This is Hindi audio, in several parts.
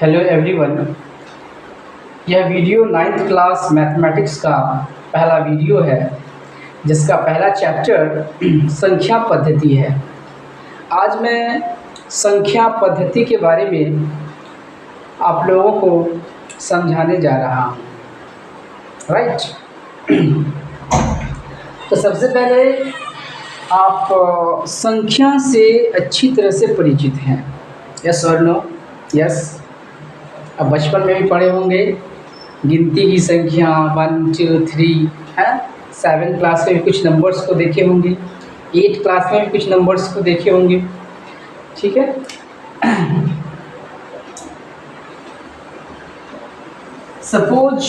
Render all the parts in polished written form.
Hello everyone. यह वीडियो 9th क्लास मैथमेटिक्स का पहला वीडियो है जिसका पहला चैप्टर संख्या पद्धति है। आज मैं संख्या पद्धति के बारे में आप लोगों को समझाने जा रहा हूँ। राइट। तो सबसे पहले आप संख्या से अच्छी तरह से परिचित हैं। यस और नो? यस। अब बचपन में भी पढ़े होंगे गिनती की संख्या 1 2 3 है। 7 क्लास में भी कुछ नंबर्स को देखे होंगे, 8 क्लास में भी कुछ नंबर्स को देखे होंगे। ठीक है। सपोज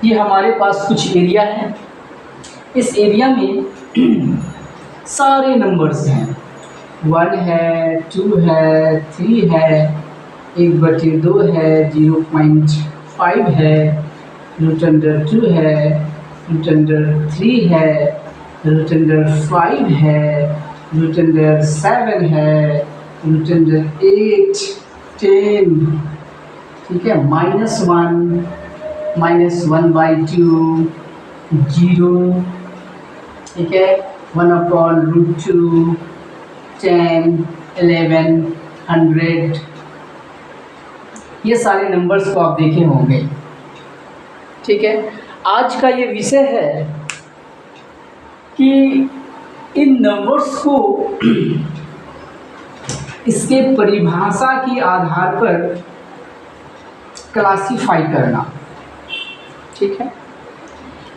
ये हमारे पास कुछ एरिया है। इस एरिया में सारे नंबर्स हैं। 1 है, 2 है, 3 है, 1/2 है, 0.5 है, √2 है, √3 है, √5 है, √7 है, √8, 10। ठीक है। -1, -1/2, 0। ठीक है। 1/√2, 10, 11, 100। ये सारे नंबर्स को आप देखे होंगे। ठीक है। आज का ये विषय है कि इन नंबर्स को इसके परिभाषा के आधार पर क्लासिफाई करना। ठीक है।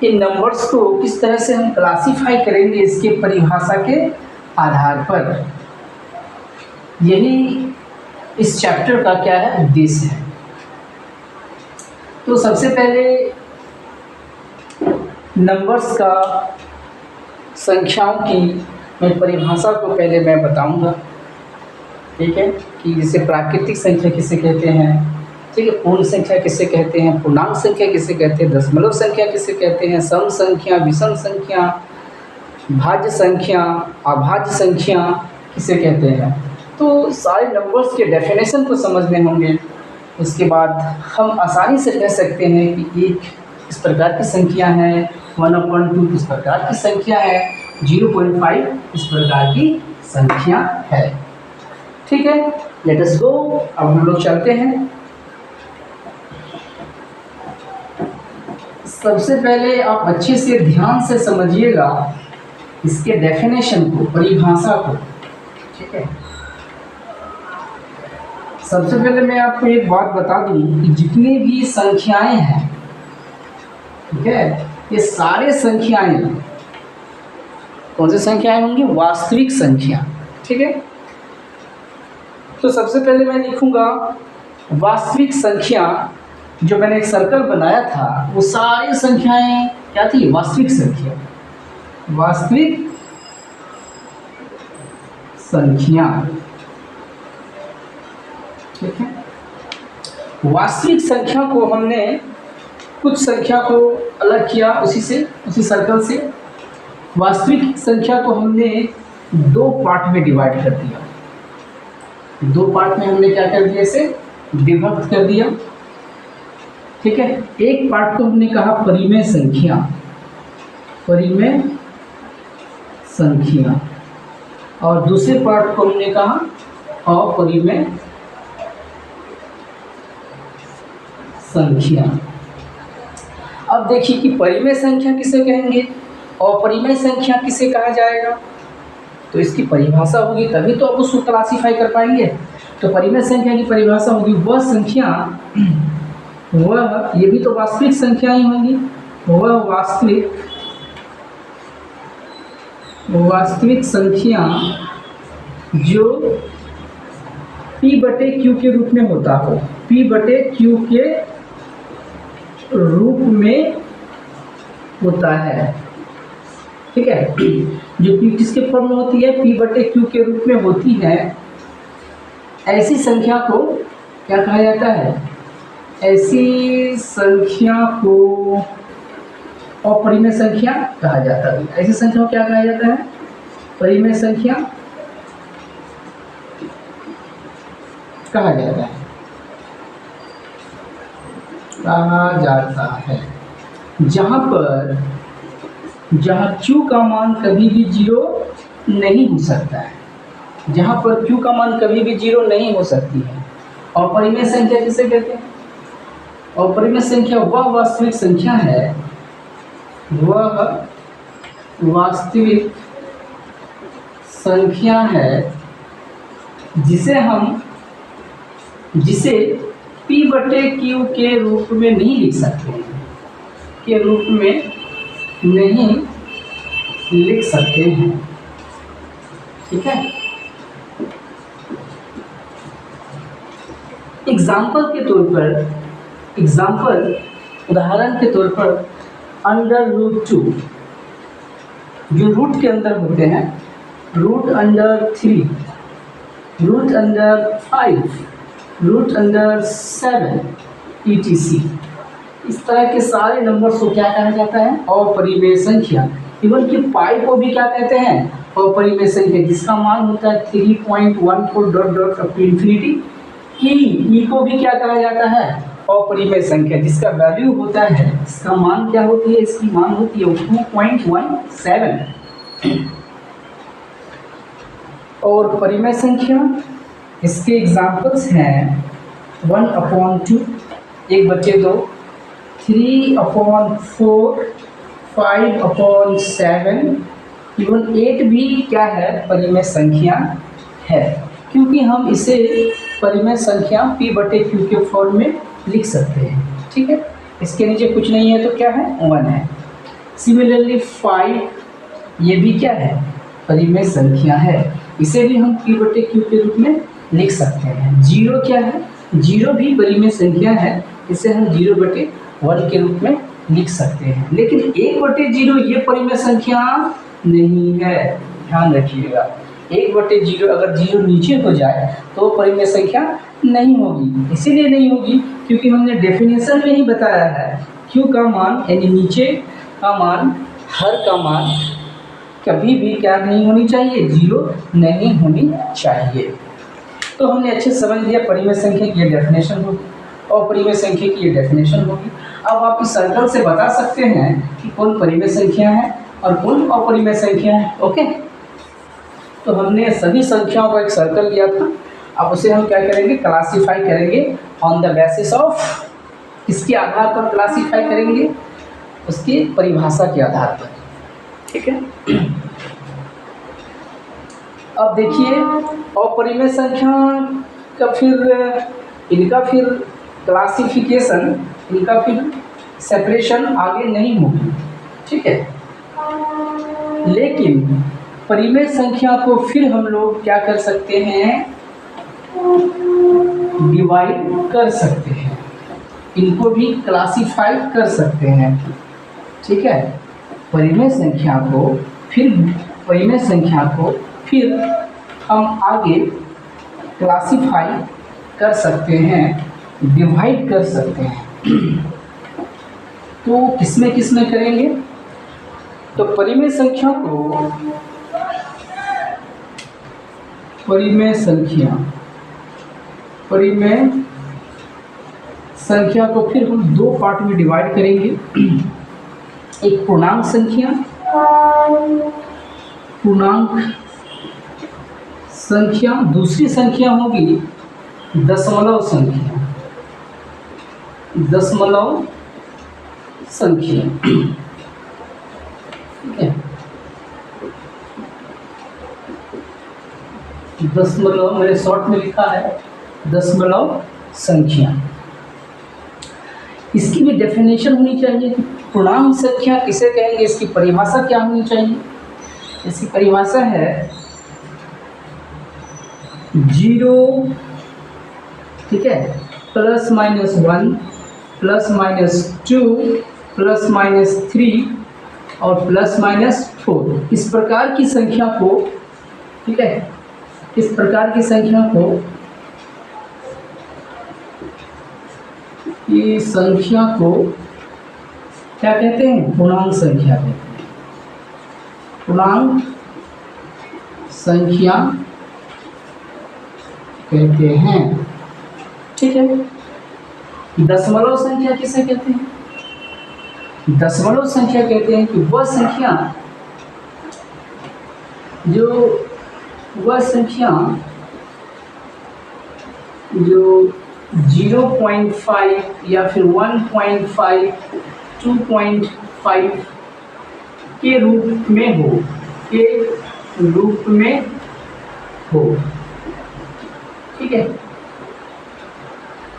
इन नंबर्स को किस तरह से हम क्लासिफाई करेंगे इसके परिभाषा के आधार पर, यही इस चैप्टर का क्या है, उद्देश्य है। तो सबसे पहले नंबर्स का, संख्याओं की मैं परिभाषा को पहले मैं बताऊंगा। ठीक है। कि जैसे प्राकृतिक संख्या किसे कहते हैं, ठीक है, पूर्ण संख्या किसे कहते हैं, पूर्णांक संख्या किसे कहते हैं, दशमलव संख्या किसे कहते हैं, सम संख्या, विषम संख्या, भाज्य संख्या, अभाज्य संख्या किसे कहते हैं। तो सारे नंबर्स के डेफिनेशन को समझने होंगे। उसके बाद हम आसानी से कह सकते हैं कि एक इस प्रकार की संख्या है, 1/2 इस प्रकार की संख्या है, 0.5 इस प्रकार की संख्या है। ठीक है। लेट अस गो। अब हम लोग चलते हैं। सबसे पहले आप अच्छे से ध्यान से समझिएगा इसके डेफिनेशन को, परिभाषा को। ठीक है। सबसे पहले मैं आपको एक बात बता दूं कि जितनी भी संख्याएं हैं, ठीक है, ये सारे संख्याएं कौन सी संख्याएं होंगी? वास्तविक संख्या। ठीक है। तो सबसे पहले मैं लिखूंगा वास्तविक संख्या। जो मैंने एक सर्कल बनाया था वो सारी संख्याएं क्या थी? वास्तविक संख्या। वास्तविक संख्या। ठीक है। वास्तविक संख्या को हमने कुछ संख्या को अलग किया उसी सर्कल से। वास्तविक संख्या को हमने 2 पार्ट में डिवाइड कर दिया। 2 पार्ट में हमने क्या कर दिया? इसे विभक्त कर दिया। ठीक है। एक पार्ट को हमने कहा परिमेय संख्या, परिमेय संख्या, और दूसरे पार्ट को हमने कहा अपरिमेय संख्या। अब देखिए कि परिमेय संख्या किसे कहेंगे और अपरिमेय संख्या किसे कहा जाएगा। तो इसकी परिभाषा होगी तभी तो आप उसको क्लासिफाई कर पाएंगे। तो परिमेय संख्या की परिभाषा होगी वह संख्या, वह, ये भी तो वास्तविक संख्या ही होंगी, वह वास्तविक संख्या जो P/Q के रूप में होता हो। P/Q के रूप में होता है। ठीक है। जो P किसके फॉर्म में होती है? P/Q के रूप में होती है। ऐसी संख्या को क्या कहा जाता है? ऐसी संख्या को अपरिमेय संख्या कहा जाता है। ऐसी संख्या को क्या कहा जाता है? परिमेय संख्या कहा जाता है। कहा जाता है, जहाँ q का मान कभी भी 0 नहीं हो सकता है, जहाँ पर q का मान कभी भी 0 नहीं हो सकती है। और परिमेय संख्या किसे कहते हैं? और परिमेय संख्या वह वास्तविक संख्या है, वह वास्तविक संख्या है जिसे p/q के रूप में नहीं लिख सकते हैं, के रूप में नहीं लिख सकते हैं। ठीक है। उदाहरण के तौर पर √2 जो रूट के अंदर होते हैं, √3, √5, √7 etc. इस तरह के सारे नंबर्स को क्या कहा जाता है? अपरिमेय संख्या। इवन कि पाई को भी क्या कहते हैं? अपरिमेय संख्या, जिसका मान होता है 3.14 ई को भी क्या कहा जाता है? अपरिमेय संख्या, जिसका वैल्यू होता है, इसका मान क्या होती है? इसकी मान होती है 2.17। और परिमेय संख्या, इसके एग्जाम्पल्स हैं 1/2, 1/2, 3/4, 5/7, इवन 8 भी क्या है? परिमेय संख्या है, क्योंकि हम इसे परिमेय संख्या p/q के फॉर्म में लिख सकते हैं। ठीक है। इसके नीचे कुछ नहीं है तो क्या है? 1 है। सिमिलरली 5, ये भी क्या है? परिमेय संख्या है, इसे भी हम p/q के रूप में लिख सकते हैं। 0 क्या है? 0 भी परिमेय संख्या है, इसे हम 0/1 के रूप में लिख सकते हैं। लेकिन 1/0 ये परिमेय संख्या नहीं है, ध्यान रखिएगा। 1/0 अगर 0 नीचे हो जाए तो परिमेय संख्या नहीं होगी। इसीलिए नहीं होगी क्योंकि हमने डेफिनेशन में ही बताया है, q का मान यानी नीचे का मान, हर का मान कभी भी क्या नहीं होनी चाहिए? 0 नहीं होनी चाहिए। तो हमने अच्छे समझ लिया परिमेय संख्या की ये डेफिनेशन होगी और परिमेय संख्या की ये डेफिनेशन होगी। अब आप इस सर्कल से बता सकते हैं कि कौन परिमेय संख्या है और कौन अपरिमेय संख्या है। ओके, तो हमने सभी संख्याओं का एक सर्कल लिया था। अब उसे हम क्या करेंगे? क्लासीफाई करेंगे ऑन द बेसिस ऑफ, इसके आधार पर क्लासीफाई करेंगे, उसकी परिभाषा के आधार पर। ठीक है। अब देखिए, अपरिमेय संख्या का इनका फिर क्लासिफिकेशन, इनका फिर सेपरेशन आगे नहीं होगी। ठीक है। लेकिन परिमेय संख्या को फिर हम लोग क्या कर सकते हैं? डिवाइड कर सकते हैं, इनको भी क्लासीफाई कर सकते हैं। ठीक है। परिमेय संख्या को फिर हम आगे क्लासीफाई कर सकते हैं, डिवाइड कर सकते हैं। तो किसमें करेंगे? तो परिमेय संख्या को फिर हम 2 पार्ट में डिवाइड करेंगे। एक पूर्णांक संख्या, दूसरी संख्या होगी दशमलव संख्या। ठीक है। दशमलव मैंने शॉर्ट में लिखा है, दशमलव संख्या। इसकी भी डेफिनेशन होनी चाहिए कि पूर्णांक संख्या किसे कहेंगे, इसकी परिभाषा क्या होनी चाहिए। इसकी परिभाषा है 0, ठीक है, +-1, +-2, +-3 और +-4। इस प्रकार की संख्या को, ठीक है, इस प्रकार की संख्या को, ये संख्या को क्या कहते हैं? पूर्णांक संख्या कहते हैं। पूर्णांक संख्या कहते हैं। ठीक है। दशमलव संख्या किसे कहते हैं? दशमलव संख्या कहते हैं कि वह संख्या जो 0.5 या फिर 1.5, 2.5 के रूप में हो, ठीक है।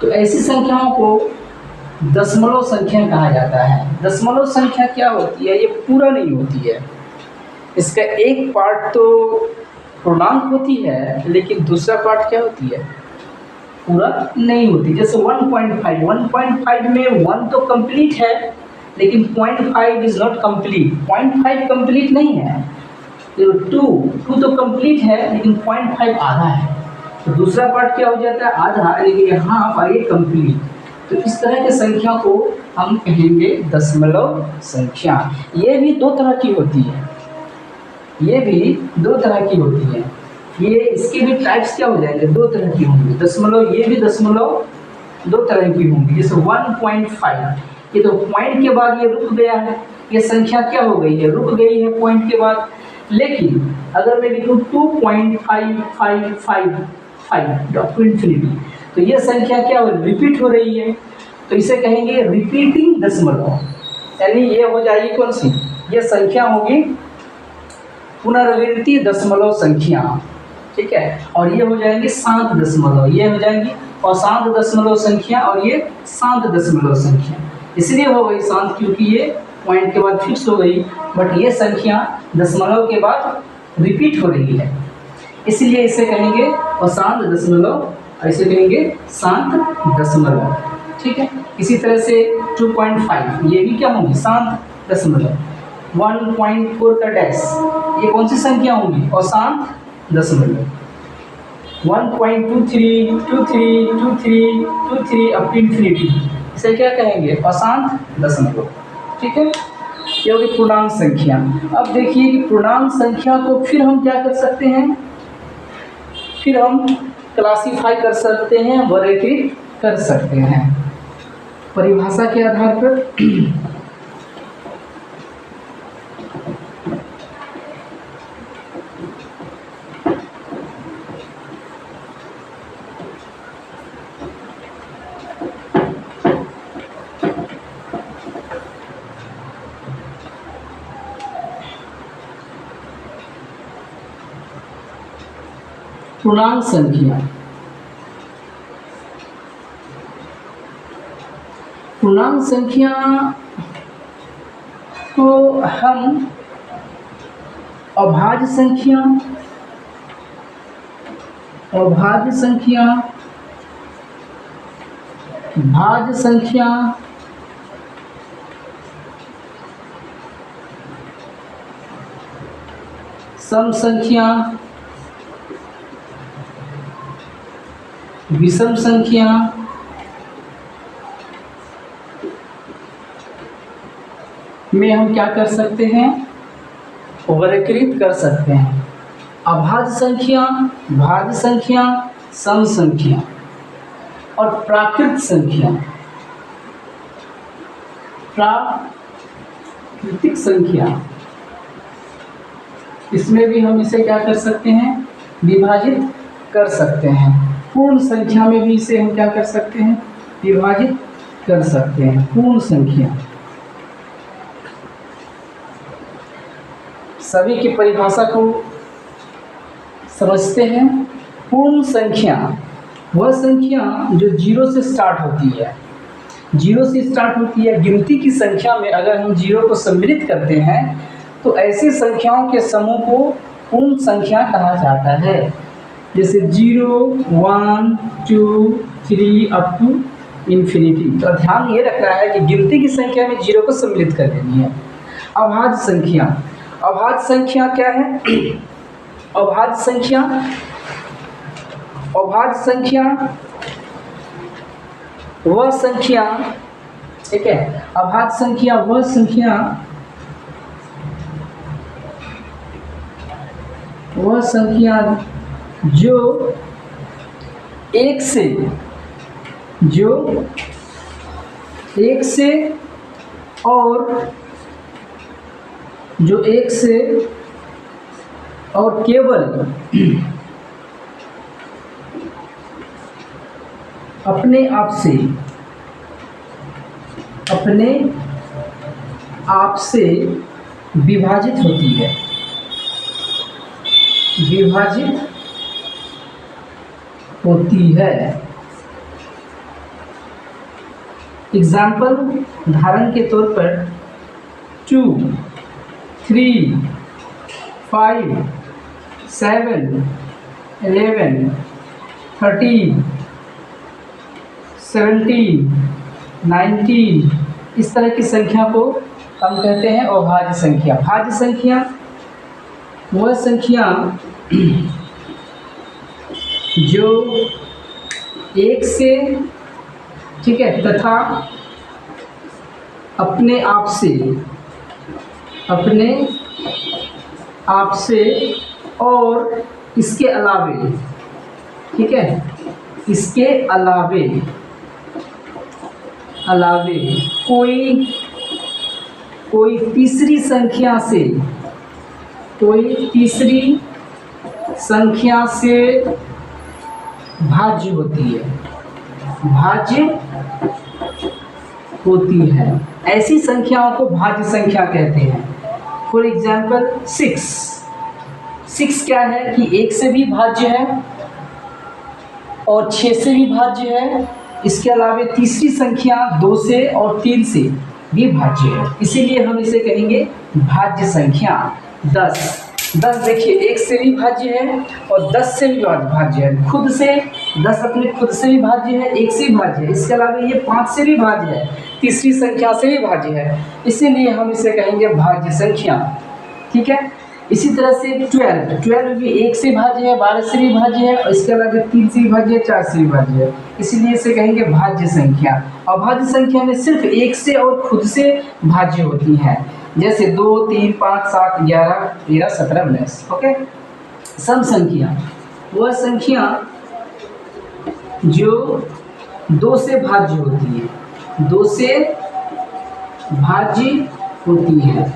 तो ऐसी संख्याओं को दशमलव संख्या कहा जाता है। दशमलव संख्या क्या होती है? ये पूरा नहीं होती है, इसका एक पार्ट तो पूर्णांक होती है, लेकिन दूसरा पार्ट क्या होती है? पूरा नहीं होती। जैसे 1.5 में 1 तो कंप्लीट है, लेकिन 0.5 इज नॉट कंप्लीट। 0.5 कंप्लीट नहीं है। 2 तो कंप्लीट है, लेकिन 0.5 आधा है, तो दूसरा पार्ट क्या हो जाता है? आधा, लेकिन यहाँ पर ये कंप्लीट। तो इस तरह के संख्या को हम कहेंगे दशमलव संख्या। ये भी दो तरह की होती है, ये इसके भी टाइप्स क्या हो जाएंगे? दो तरह की होंगी दशमलव। ये भी दशमलव दो तरह की होंगी। जैसे 1.5, ये तो पॉइंट के बाद ये रुक गया है, ये संख्या क्या हो गई है? रुक गई है पॉइंट के बाद। लेकिन अगर मैं लिखूँ 2.555 अप टू इन्फिनिटी, तो ये संख्या क्या हो? रिपीट हो रही है, तो इसे कहेंगे रिपीटिंग दशमलव। यानी ये हो जाएगी कौन सी? ये संख्या होगी पुनरावृत्ति दशमलव संख्या, ठीक है। और ये हो जाएंगे शांत दशमलव, ये हो जाएंगी अशांत दशमलव संख्या, और ये शांत दशमलव संख्या। इसलिए हो गई शांत क्योंकि ये पॉइंट के बाद फिक्स हो गई, बट ये संख्या दशमलव के बाद रिपीट हो रही है, इसलिए इसे कहेंगे अशांत दशमलव, ऐसे कहेंगे शांत दशमलव, ठीक है। इसी तरह से 2.5 ये भी क्या होंगी? शांत दशमलव। 1.4 का डैश, ये कौन सी संख्या होंगी? अशांत दशमलव। 1.23 अप टू इन्फिनिटी, इसे क्या कहेंगे? अशांत दशमलव, ठीक है। ये होगी पूर्णांक संख्या। अब देखिए कि पूर्णांक संख्या को फिर हम क्या कर सकते हैं? फिर हम क्लासीफाई कर सकते हैं, वर्गीकृत कर सकते हैं परिभाषा के आधार पर। पूर्णांक संख्या, पूर्णांक संख्या को हम अभाज्य संख्या, भाज्य संख्या, सम संख्या, विषम संख्या, में हम क्या कर सकते हैं? वर्गीकृत कर सकते हैं। अभाज्य संख्या, भाज्य संख्या, सम संख्या और प्राकृत संख्या, प्राकृतिक संख्या, इसमें भी हम इसे क्या कर सकते हैं? विभाजित कर सकते हैं। पूर्ण संख्या में भी इसे हम क्या कर सकते हैं? विभाजित कर सकते हैं। पूर्ण संख्या, सभी की परिभाषा को समझते हैं। पूर्ण संख्या वह संख्या जो 0 से स्टार्ट होती है, 0 से स्टार्ट होती है। गिनती की संख्या में अगर हम 0 को सम्मिलित करते हैं तो ऐसी संख्याओं के समूह को पूर्ण संख्या कहा जाता है। जैसे 0, 1, 2, 3 अप टू इन्फिनिटी। तो ध्यान ये रखना है कि गिनती की संख्या में 0 को सम्मिलित कर देनी है। अभाज्य संख्या, अभाज्य संख्या क्या है? अभाज्य संख्या, अभाज्य संख्या वह संख्या, ठीक है, अभाज्य संख्या वह संख्या जो 1 से एक से और जो एक से और केवल अपने आप से विभाजित होती है, एग्जाम्पल उदाहरण के तौर पर 2, 3, 5, 7, 11, 13, 17, 19 इस तरह की संख्या को हम कहते हैं अभाज्य संख्या। भाज्य संख्या वह संख्या जो एक से, ठीक है, तथा अपने आप से और इसके अलावे, ठीक है, इसके अलावे कोई तीसरी संख्या से भाज्य होती है। ऐसी संख्याओं को भाज्य संख्या कहते हैं। फॉर एग्जाम्पल 6 क्या है कि 1 से भी भाज्य है और 6 से भी भाज्य है। इसके अलावा तीसरी संख्या 2 से और 3 से भी भाज्य है, इसीलिए हम इसे कहेंगे भाज्य संख्या। 10 देखिए 1 से भी भाज्य है और 10 से भी भाज्य है। खुद से 10 अपने खुद से भी भाज्य है, 1 से भी भाज्य है। इसके अलावा ये 5 से भी भाज्य है, तीसरी संख्या से भी भाज्य है, इसीलिए हम इसे कहेंगे भाज्य संख्या। ठीक है। इसी तरह से 12 भी 1 से भाज्य है, 12 से भी भाज्य है और इसके अलावा 3 से भी भाज्य है, 4 से भी भाज्य है, इसीलिए इसे कहेंगे भाज्य संख्या। अभाज्य संख्या में सिर्फ 1 से और खुद से भाज्य होती हैं, जैसे 2, 3, 5, 7, 11, 13, 17, 19। ओके। सम संख्या वह संख्या जो 2 से भाज्य होती है, 2 से भाज्य होती है।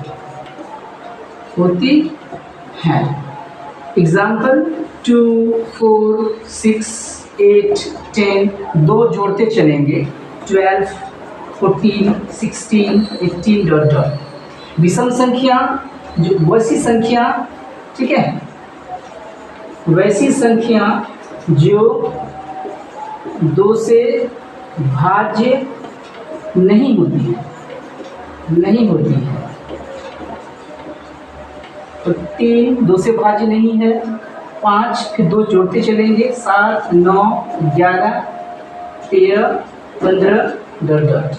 एग्जाम्पल 2, 4, 6, 8, 10, 2 जोड़ते चलेंगे 12, 14, 16, 18 डॉट डॉट। विषम संख्या जो वैसी संख्या, ठीक है, वैसी संख्या जो 2 से भाज्य नहीं होती है। तो 3 2 से भाज्य नहीं है, 5 फिर 2 जोड़ते चलेंगे 7, 9, 11, 13, 15 डॉट डॉट।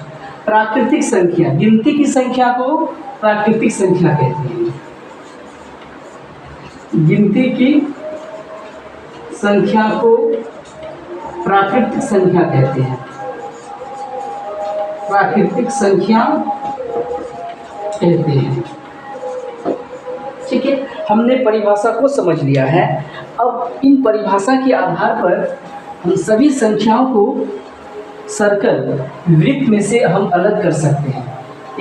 प्राकृतिक संख्या, गिनती की संख्या को प्राकृतिक संख्या कहते हैं। गिनती की संख्या को प्राकृतिक संख्या कहते हैं। प्राकृतिक संख्या कहते हैं। ठीक है, हमने परिभाषा को समझ लिया है। अब इन परिभाषा के आधार पर हम सभी संख्याओं को सर्कल, वृत्त में से हम अलग कर सकते हैं।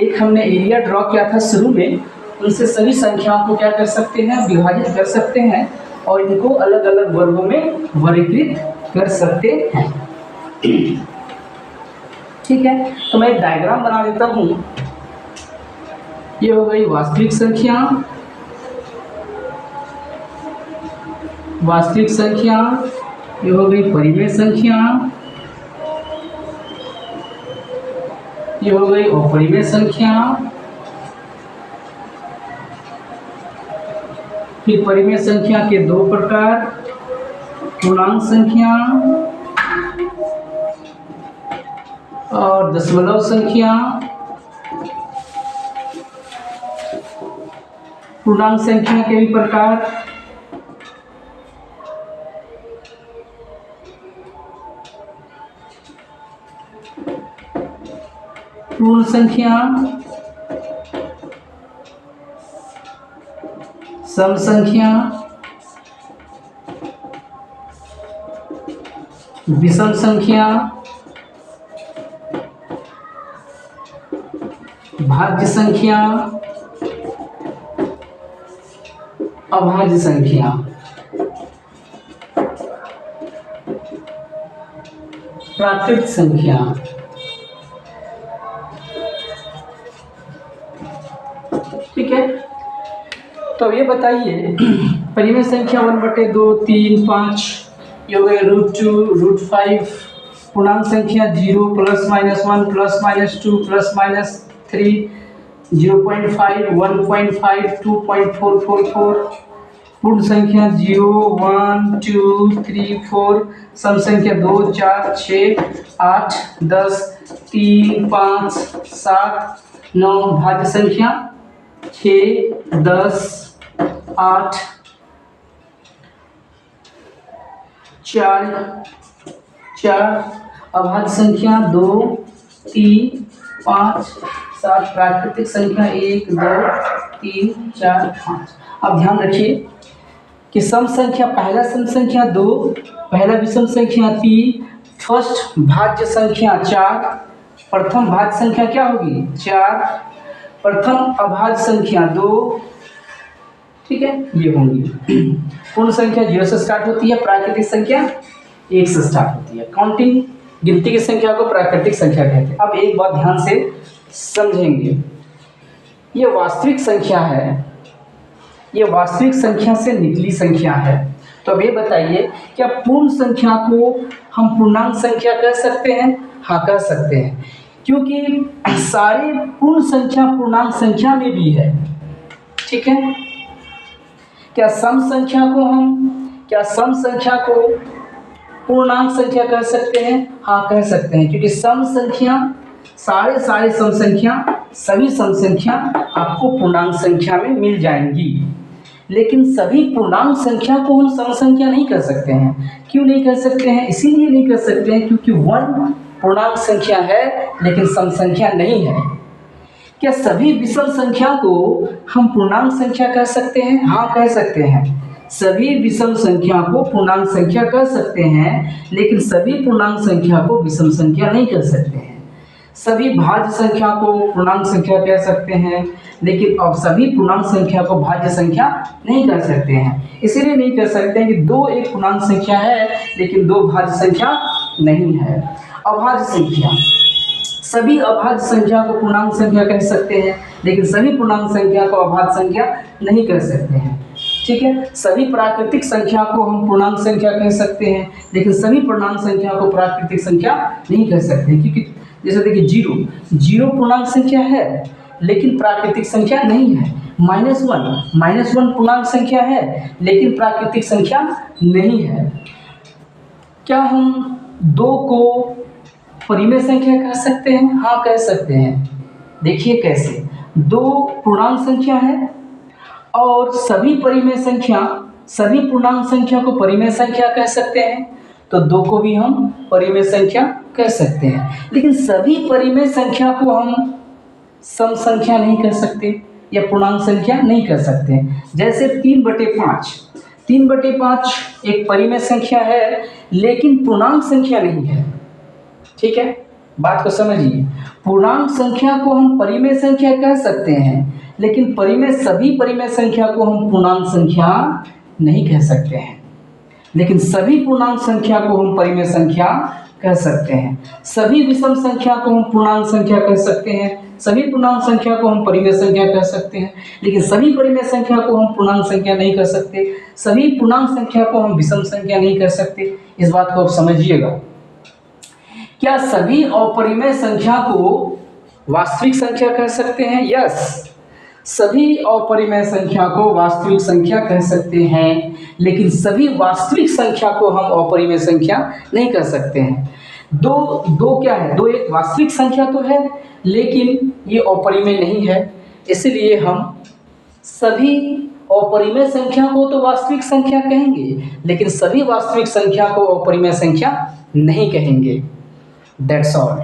एक हमने एरिया ड्रॉ किया था शुरू में, उनसे सभी संख्याओं को क्या कर सकते हैं, विभाजित कर सकते हैं और इनको अलग अलग वर्गों में वर्गीकृत कर सकते हैं। ठीक है, तो मैं एक डायग्राम बना देता हूँ। ये हो गई वास्तविक संख्या, ये हो गई परिमेय संख्या, ये हो गई अपरिमेय संख्या, फिर परिमेय संख्या के 2 प्रकार, पूर्णांक संख्या और दशमलव संख्या। पूर्णांक संख्या के भी प्रकार, पूर्ण संख्या, सम संख्या, विषम संख्या, भाज्य संख्या, अभाज्य संख्या, प्राकृत संख्या, ठीक है। तो ये बताइए परिमेय संख्या 1/2, 3, 5, ये हो गए √2, √5, पूर्णांक संख्या 0, +-1, +-2, +-3, 0.5, 1.5, 2.444, पूर्ण संख्या 0, 1, 2, 3, 4, सम संख्या 2, 4, 6, 8, 10, 3, 5, 7, 9, भाज्य संख्या 6, 10, 8, 4, अभाज्य संख्या 2, 3, 5, 7, प्राकृतिक संख्या 1, 2, 3, 4, 5। अब ध्यान रखिए कि सम संख्या, पहला सम संख्या 2, पहला विषम संख्या 3, फर्स्ट भाज्य संख्या 4, प्रथम भाज्य संख्या क्या होगी 4, प्रथम अभाज्य संख्या 2, ठीक है, ये होंगी। पूर्ण संख्या 0 से स्टार्ट होती है, प्राकृतिक संख्या 1 से स्टार्ट होती है। काउंटिंग, गिनती की संख्या को प्राकृतिक संख्या कहते हैं। अब एक बात ध्यान से समझेंगे, ये वास्तविक संख्या है, ये वास्तविक संख्या से निकली संख्या है। तो अब ये बताइए क्या पूर्ण संख्या को हम पूर्णांक संख्या कह सकते हैं? हाँ, कह सकते हैं, क्योंकि सारे पूर्ण संख्या पूर्णांक संख्या में भी है, ठीक है। क्या सम संख्या को पूर्णांक संख्या कह सकते हैं? हाँ, कह सकते हैं, क्योंकि सम संख्या, सारे सम संख्या, सभी सम संख्या आपको पूर्णांक संख्या में मिल जाएंगी। लेकिन सभी पूर्णांक संख्या को हम सम संख्या नहीं कह सकते हैं। क्यों नहीं कह सकते हैं? इसीलिए नहीं कह सकते हैं क्योंकि 1 पूर्णांक संख्या है लेकिन सम संख्या नहीं है। क्या सभी विषम संख्या को हम पूर्णांक संख्या कह सकते हैं? हाँ, कह सकते हैं। सभी विषम संख्या को पूर्णांक संख्या कह सकते हैं, लेकिन सभी पूर्णांक संख्या को विषम संख्या नहीं कह सकते हैं। सभी भाज्य संख्या को पूर्णांक संख्या कह सकते हैं, लेकिन अब सभी पूर्णांक संख्या को भाज्य संख्या नहीं कह सकते हैं। इसीलिए नहीं कह सकते हैं कि 2 एक पूर्णांक संख्या है लेकिन 2 भाज्य संख्या नहीं है। अभाज्य संख्या, सभी अभाज्य संख्या को पूर्णांक संख्या कह सकते हैं, लेकिन सभी पूर्णांक संख्या को अभाज्य संख्या नहीं कह सकते हैं, ठीक है। सभी प्राकृतिक संख्या को हम पूर्णांक संख्या कह सकते हैं, लेकिन सभी पूर्णांक संख्या को प्राकृतिक संख्या नहीं कह सकते, क्योंकि जैसे देखिए 0 पूर्णांक संख्या है लेकिन प्राकृतिक संख्या नहीं है। -1 पूर्णांक संख्या है लेकिन प्राकृतिक संख्या नहीं है। क्या हम 2 को परिमेय संख्या कह सकते हैं? हाँ, कह सकते हैं। देखिए कैसे, 2 पूर्णांक संख्या है और सभी परिमेय संख्या, सभी पूर्णांक संख्या को परिमेय संख्या कह सकते हैं, तो 2 को भी हम परिमेय संख्या कह सकते हैं। लेकिन सभी परिमेय संख्या को हम सम संख्या नहीं कह सकते या पूर्णांक संख्या नहीं कह सकते। जैसे 3/5 एक परिमेय संख्या है लेकिन पूर्णांक संख्या नहीं है, ठीक है। बात को समझिए, पूर्णांक संख्या को हम परिमेय संख्या कह सकते हैं, लेकिन सभी परिमेय संख्या को हम पूर्णांक संख्या नहीं कह सकते हैं। लेकिन सभी पूर्णांक संख्या को हम परिमेय संख्या कह सकते हैं। सभी विषम संख्या को हम पूर्णांक संख्या कह सकते हैं, सभी पूर्णांक संख्या को हम परिमेय संख्या कह सकते हैं, लेकिन सभी परिमेय संख्या को हम पूर्णांक संख्या नहीं कह सकते, सभी पूर्णांक संख्या को हम विषम संख्या नहीं कह सकते। इस बात को आप समझिएगा। क्या सभी अपरिमेय संख्या को वास्तविक संख्या कह सकते हैं? यस, सभी अपरिमेय संख्या को वास्तविक संख्या कह सकते हैं, लेकिन सभी वास्तविक संख्या को हम अपरिमेय संख्या नहीं कह सकते हैं। दो क्या है? 2 एक वास्तविक संख्या तो है लेकिन ये अपरिमेय नहीं है, इसलिए हम सभी अपरिमेय संख्या को तो वास्तविक संख्या कहेंगे, लेकिन सभी वास्तविक संख्या को अपरिमेय संख्या नहीं कहेंगे। That's all.